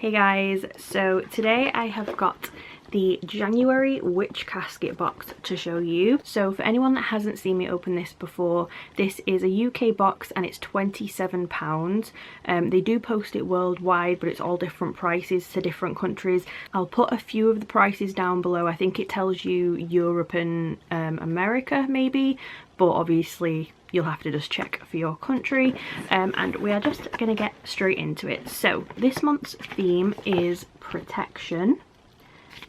Hey guys, so today I have got the January witch casket box to show you. So for anyone that hasn't seen me open this before, this is a UK box and it's £27. They do post it worldwide, but it's all different prices to different countries. I'll put a few of the prices down below. I think it tells you Europe and America maybe, but obviously you'll have to just check for your country. And we are just gonna get straight into it. So this month's theme is protection,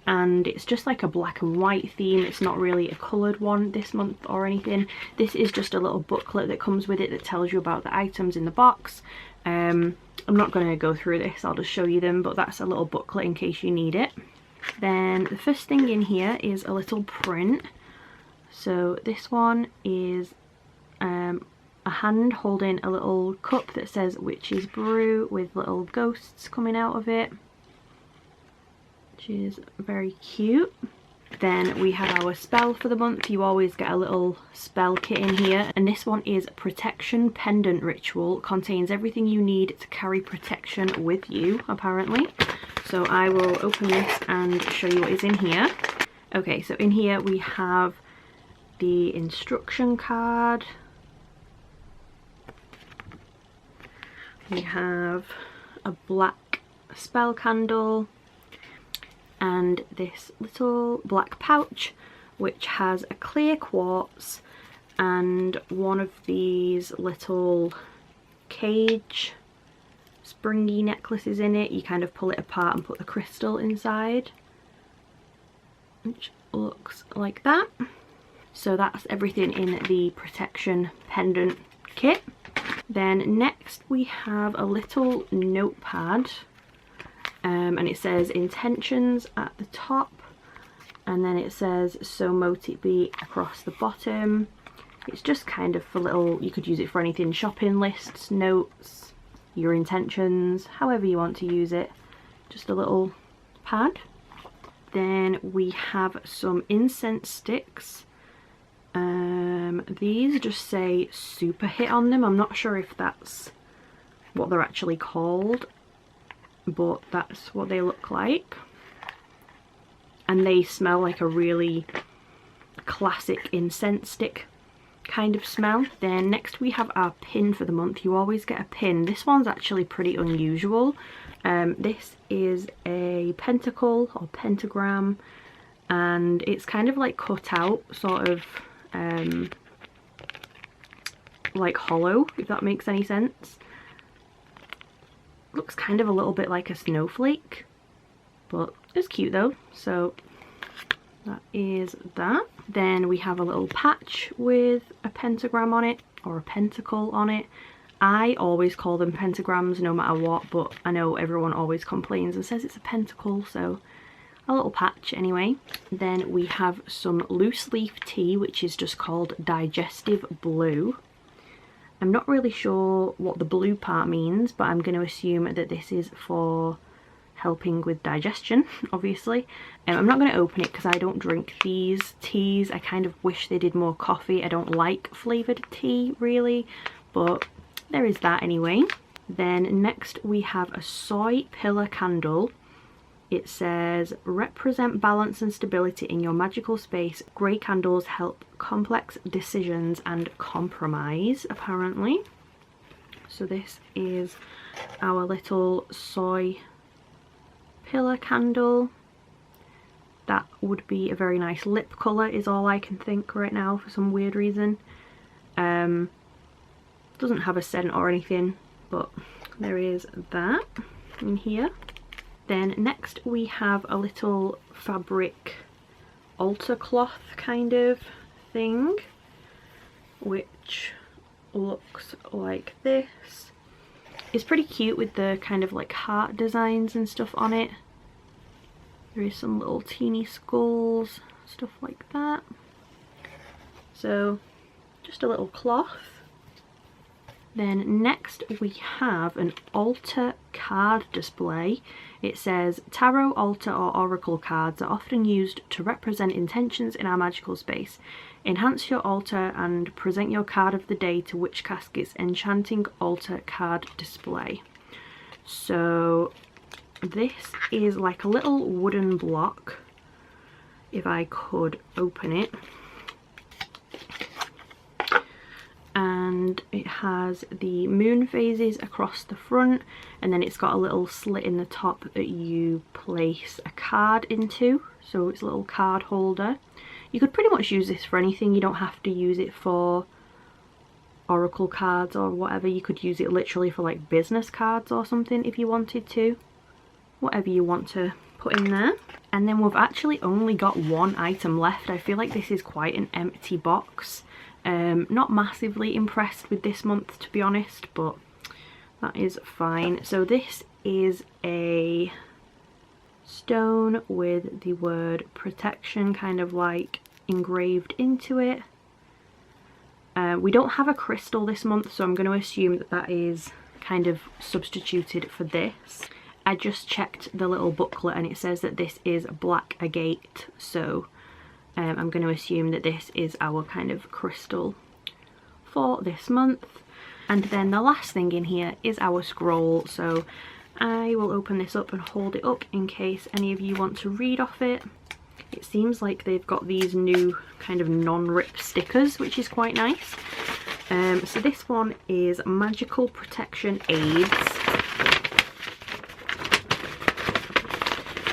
and it's just like a black and white theme. It's not really a coloured one this month or anything. This is just a little booklet that comes with it that tells you about the items in the box. I'm not going to go through this, I'll just show you them, but that's a little booklet in case you need it. Then the first thing in here is a little print. So this one is a hand holding a little cup that says Witch's Brew with little ghosts coming out of it, which is very cute. Then we have our spell for the month. You always get a little spell kit in here, and this one is Protection Pendant Ritual. Contains everything you need to carry protection with you, apparently. So I will open this and show you what is in here. Okay, so in here we have the instruction card. We have a black spell candle and this little black pouch which has a clear quartz and one of these little cage springy necklaces in it. You kind of pull it apart and put the crystal inside, which looks like that. So that's everything in the protection pendant kit. Then next we have a little notepad, and it says intentions at the top, and then it says so mote it be across the bottom. It's just kind of for little, you could use it for anything, shopping lists, notes, your intentions, however you want to use it. Just a little pad. Then we have some incense sticks. These just say super hit on them. I'm not sure if that's what they're actually called, but that's what they look like, and they smell like a really classic incense stick kind of smell. Then next we have our pin for the month. You always get a pin. This one's actually pretty unusual. This is a pentacle or pentagram, and it's kind of like cut out, sort of like hollow, if that makes any sense. Looks kind of a little bit like a snowflake, but it's cute though. So that is that. Then we have a little patch with a pentagram on it, or a pentacle on it. I always call them pentagrams no matter what, but I know everyone always complains and says it's a pentacle, so a little patch anyway. Then we have some loose leaf tea, which is just called Digestive Blue. I'm not really sure what the blue part means, but I'm going to assume that this is for helping with digestion, obviously. I'm not going to open it because I don't drink these teas. I kind of wish they did more coffee. I don't like flavoured tea really, but there is that anyway. Then next we have a soy pillar candle. It says represent balance and stability in your magical space. Grey candles help complex decisions and compromise, apparently. So this is our little soy pillar candle. That would be a very nice lip colour is all I can think right now for some weird reason. Doesn't have a scent or anything, but there is that in here. Then next we have a little fabric altar cloth kind of thing, which looks like this. It's pretty cute with the kind of like heart designs and stuff on it. There is some little teeny skulls, stuff like that. So just a little cloth. Then next we have an altar card display. It says tarot, altar or oracle cards are often used to represent intentions in our magical space. Enhance your altar and present your card of the day to Witch Casket's enchanting altar card display. So this is like a little wooden block, if I could open it, and it has the moon phases across the front, and then it's got a little slit in the top that you place a card into, so it's a little card holder. You could pretty much use this for anything. You don't have to use it for oracle cards or whatever. You could use it literally for like business cards or something if you wanted to, whatever you want to put in there. And then we've actually only got one item left. I feel like this is quite an empty box. Not massively impressed with this month, to be honest, but that is fine. So this is a stone with the word protection kind of like engraved into it. We don't have a crystal this month, so I'm going to assume that that is kind of substituted for this. I just checked the little booklet and it says that this is black agate, so I'm going to assume that this is our kind of crystal for this month. And then the last thing in here is our scroll, so I will open this up and hold it up in case any of you want to read off it. It seems like they've got these new kind of non-rip stickers, which is quite nice. So this one is Magical Protection Aids,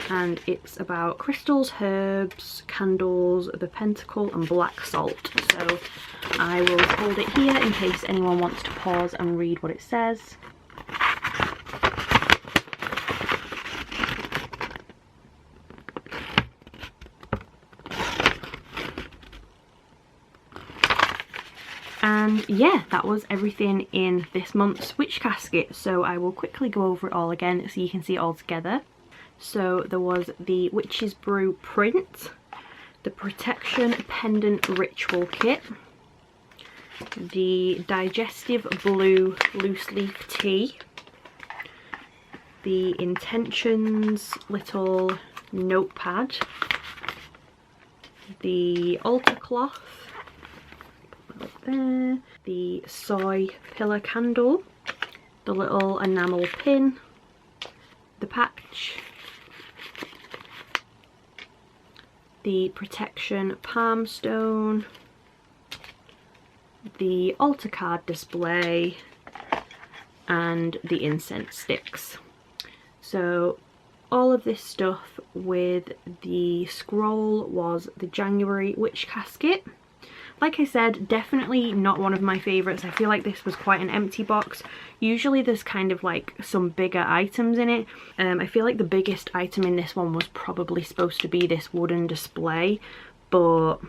and it's about crystals, herbs, candles, the pentacle and black salt. So I will hold it here in case anyone wants to pause and read what it says. And yeah, that was everything in this month's witch casket, so I will quickly go over it all again so you can see it all together. So there was the Witch's Brew print, the Protection Pendant Ritual Kit, the Digestive Blue Loose Leaf Tea, the Intentions little notepad, the altar cloth, up there, the soy pillar candle, the little enamel pin, the patch, the protection palm stone, the altar card display, and the incense sticks. So all of this stuff with the scroll was the January witch casket. Like I said, definitely not one of my favourites. I feel like this was quite an empty box. Usually there's kind of like some bigger items in it. I feel like the biggest item in this one was probably supposed to be this wooden display, but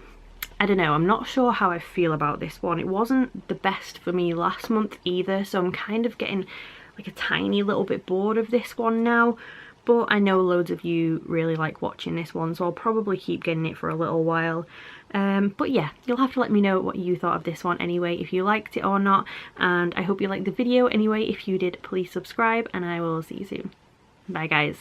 I don't know, I'm not sure how I feel about this one. It wasn't the best for me last month either, so I'm kind of getting like a tiny little bit bored of this one now. But I know loads of you really like watching this one, so I'll probably keep getting it for a little while. But yeah, you'll have to let me know what you thought of this one anyway, if you liked it or not. And I hope you liked the video anyway. If you did, please subscribe, and I will see you soon. Bye guys.